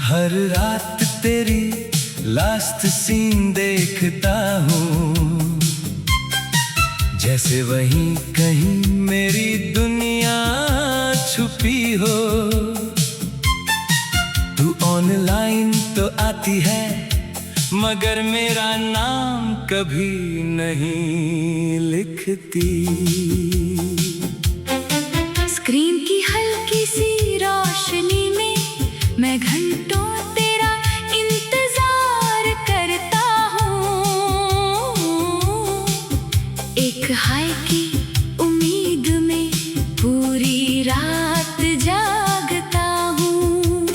हर रात तेरी last scene देखता हूँ, जैसे वहीं कहीं मेरी दुनिया छुपी हो। तू ऑनलाइन तो आती है मगर मेरा नाम कभी नहीं लिखती। स्क्रीन की हल्की सी रोशनी में मैं घंटों तेरा इंतजार करता हूँ। एक हाय की उम्मीद में पूरी रात जागता हूँ।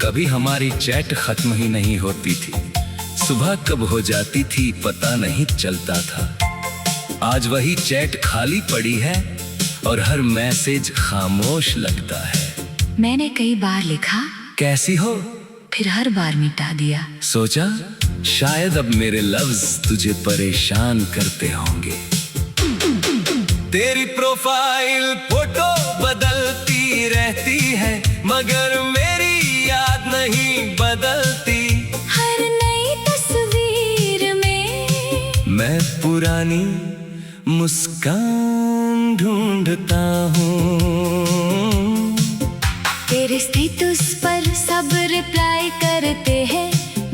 कभी हमारी चैट खत्म ही नहीं होती थी, सुबह कब हो जाती थी पता नहीं चलता था। आज वही चैट खाली पड़ी है और हर मैसेज खामोश लगता है। मैंने कई बार लिखा कैसी हो, फिर हर बार मिटा दिया। सोचा शायद अब मेरे लफ्ज तुझे परेशान करते होंगे। तेरी प्रोफाइल फोटो बदलती रहती है मगर मेरी याद नहीं बदलती। हर नई तस्वीर में मैं पुरानी मुस्कान ढूंढता हूँ। तेरे स्टेटस पर सब रिप्लाई करते हैं,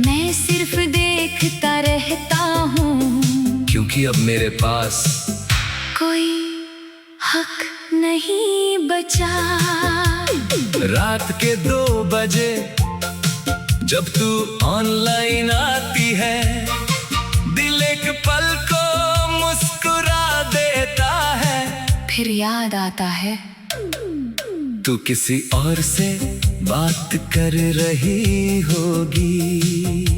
मैं सिर्फ देखता रहता हूँ। क्योंकि अब मेरे पास कोई हक नहीं बचा। रात के 2 बजे जब तू ऑनलाइन आती है, दिल एक पल को मुस्कुरा देता है। फिर याद आता है तू किसी और से बात कर रही होगी।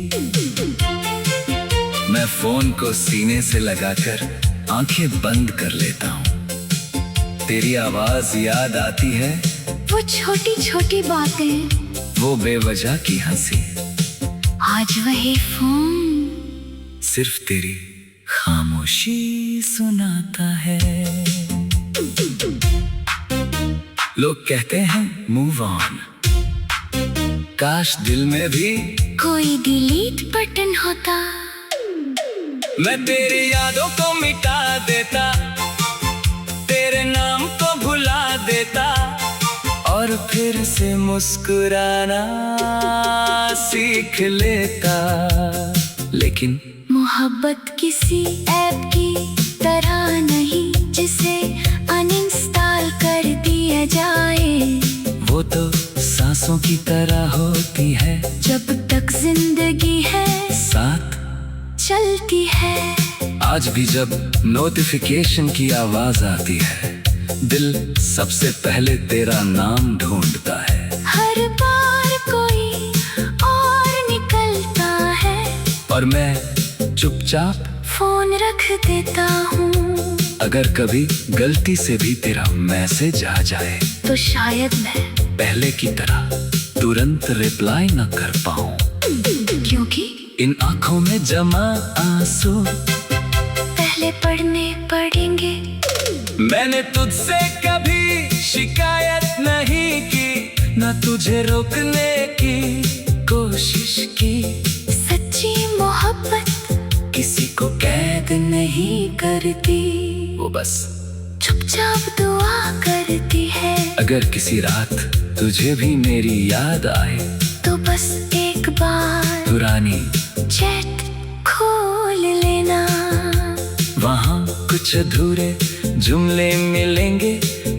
मैं फोन को सीने से लगाकर आंखें बंद कर लेता हूँ। तेरी आवाज याद आती है, वो छोटी छोटी बातें, वो बेवजह की हंसी। आज वही फोन सिर्फ तेरी खामोशी सुनाता है। लोग कहते हैं मूव ऑन, काश दिल में भी कोई डिलीट बटन होता। मैं तेरी यादों को मिटा देता, तेरे नाम को भुला देता और फिर से मुस्कुराना सीख लेता। लेकिन मोहब्बत किसी ऐप की तरह नहीं जिसे अनइंस्टॉल कर दिया जाए। वो तो सांसों की तरह होती है, जब तक जिंदगी है साथ चलती है। आज भी जब नोटिफिकेशन की आवाज आती है, दिल सबसे पहले तेरा नाम ढूंढता है। हर बार कोई और निकलता है और मैं चुपचाप फोन रख देता हूँ। अगर कभी गलती से भी तेरा मैसेज आ जाए तो शायद मैं पहले की तरह तुरंत रिप्लाई न कर पाऊँ, क्योंकि इन आंखों में जमा आंसू पहले पढ़ने पड़ेंगे। मैंने तुझसे कभी शिकायत नहीं की, न तुझे रोकने की कोशिश की। सच्ची मोहब्बत किसी को कैद नहीं करती, वो बस चुपचाप दुआ करती है। अगर किसी रात तुझे भी मेरी याद आए तो बस एक बार पुरानी चैट खोल लेना। वहाँ कुछ अधूरे जुमले मिलेंगे,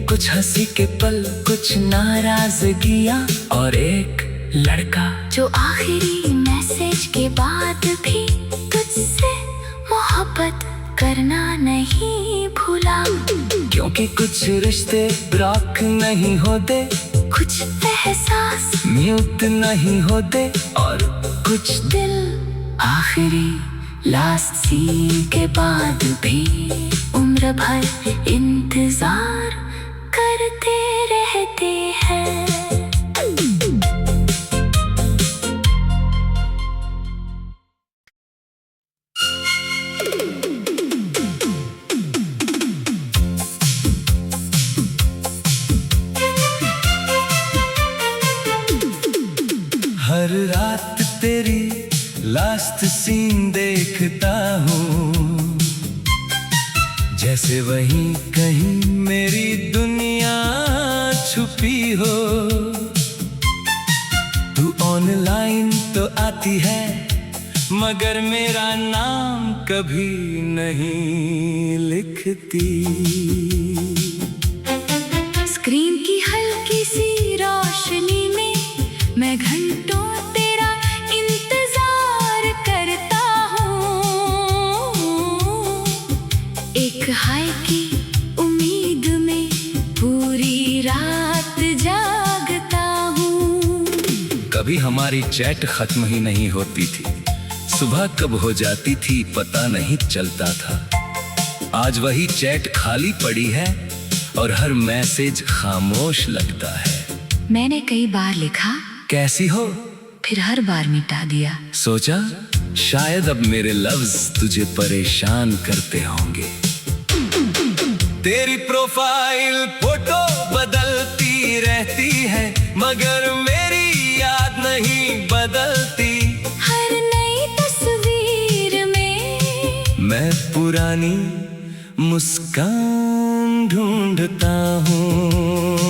कुछ हंसी के पल, कुछ नाराजगियाँ और एक लड़का जो आखिरी मैसेज के बाद भी तुझसे मोहब्बत करना नहीं भूला। क्योंकि कुछ रिश्ते ब्लॉक नहीं होते, कुछ एहसास म्यूट नहीं होते और कुछ दिल आखिरी लास्ट सीन के बाद भी उम्र भर इंतजार करते रहते हैं। हर रात तेरी लास्ट सीन देखता हूँ, जैसे वहीं कहीं मेरी दुनिया छुपी हो। तू ऑनलाइन तो आती है, मगर मेरा नाम कभी नहीं लिखती। स्क्रीन की हल्की सी रोशनी में मैं घंटों तेरा इंतजार करता हूँ। एक हाय की उम्मीद में पूरी रात जागता हूँ। कभी हमारी चैट खत्म ही नहीं होती थी, सुबह कब हो जाती थी पता नहीं चलता था। आज वही चैट खाली पड़ी है और हर मैसेज खामोश लगता है। मैंने कई बार लिखा कैसी हो, फिर हर बार मिटा दिया। सोचा शायद अब मेरे लफ्ज तुझे परेशान करते होंगे। तेरी प्रोफाइल फोटो बदलती रहती है, मगर मेरी याद नहीं बदलती। हर नई तस्वीर में मैं पुरानी मुस्कान ढूंढता हूँ।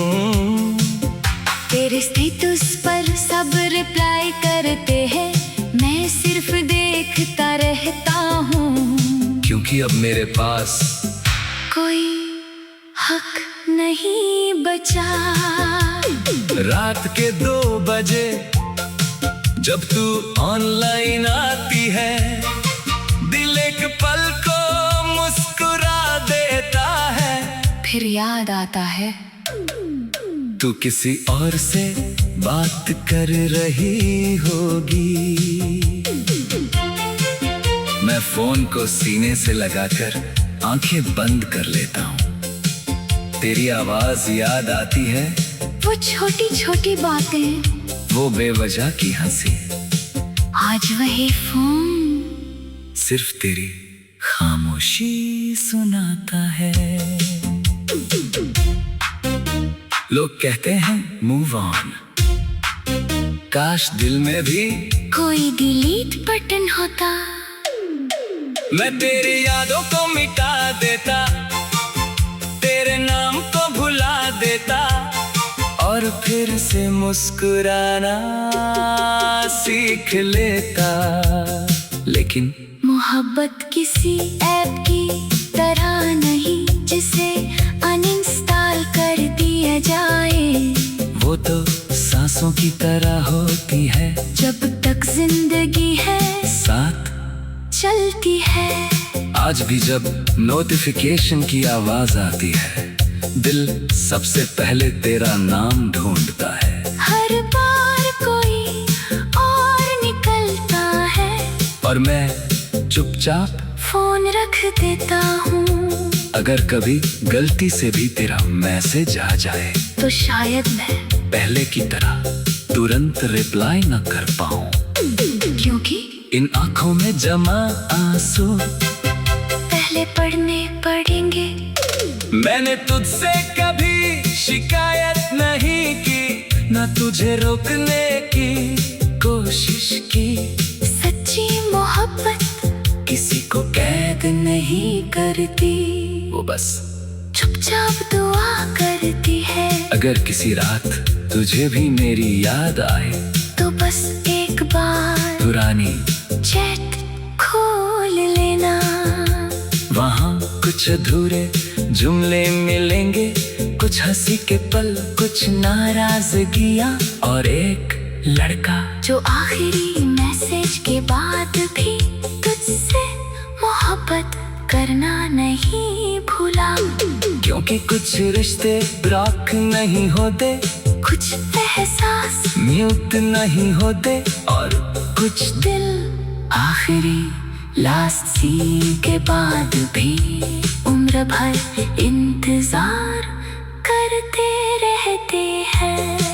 तेरे स्टेटस पर सब रिप्लाई करते हैं, मैं सिर्फ देखता रहता हूँ। क्योंकि अब मेरे पास कोई हक नहीं बचा। रात के 2 बजे जब तू ऑनलाइन आती है, दिल एक पल को मुस्कुरा देता है। फिर याद आता है तू किसी और से बात कर रही होगी। मैं फोन को सीने से लगाकर आंखें बंद कर लेता हूँ। तेरी आवाज याद आती है, वो छोटी छोटी बातें, वो बेवजह की हंसी। आज वही फोन सिर्फ तेरी खामोशी सुनाता है। लोग कहते हैं मूव ऑन, काश दिल में भी कोई डिलीट बटन होता। मैं तेरी यादों को मिटा देता, तेरे नाम को भुला देता और फिर से मुस्कुराना सीख लेता। लेकिन मोहब्बत किसी ऐप की तरह नहीं, जिसे अनइंस्टॉल कर दिया जाए। वो तो सांसों की तरह होती है, जब तक जिंदगी है साथ चलती है। आज भी जब नोटिफिकेशन की आवाज आती है, दिल सबसे पहले तेरा नाम ढूंढता है। हर बार कोई और निकलता है और मैं चुपचाप फोन रख देता हूँ। अगर कभी गलती से भी तेरा मैसेज आ जाए, तो शायद मैं पहले की तरह तुरंत रिप्लाई न कर पाऊं। क्योंकि इन आंखों में जमा आंसू पहले पढ़ने पड़ेंगे। मैंने तुझसे कभी शिकायत नहीं की, न तुझे रोकने की कोशिश की। सच्ची मोहब्बत किसी को कैद नहीं करती, वो बस चुपचाप दुआ करती है। अगर किसी रात तुझे भी मेरी याद आए, तो बस एक बार पुरानी चैट खोल लेना। वहाँ कुछ अधूरे जुमले मिलेंगे, कुछ हंसी के पल, कुछ नाराजगियाँ और एक लड़का जो आखिरी मैसेज के बाद भी तुझसे मोहब्बत करना नहीं भूला। क्योंकि कुछ रिश्ते ब्लॉक नहीं होते, कुछ एहसास म्यूट नहीं होते और कुछ दिल आखिरी लास्ट सीन के बाद भी उम्र भर इंतजार करते रहते हैं।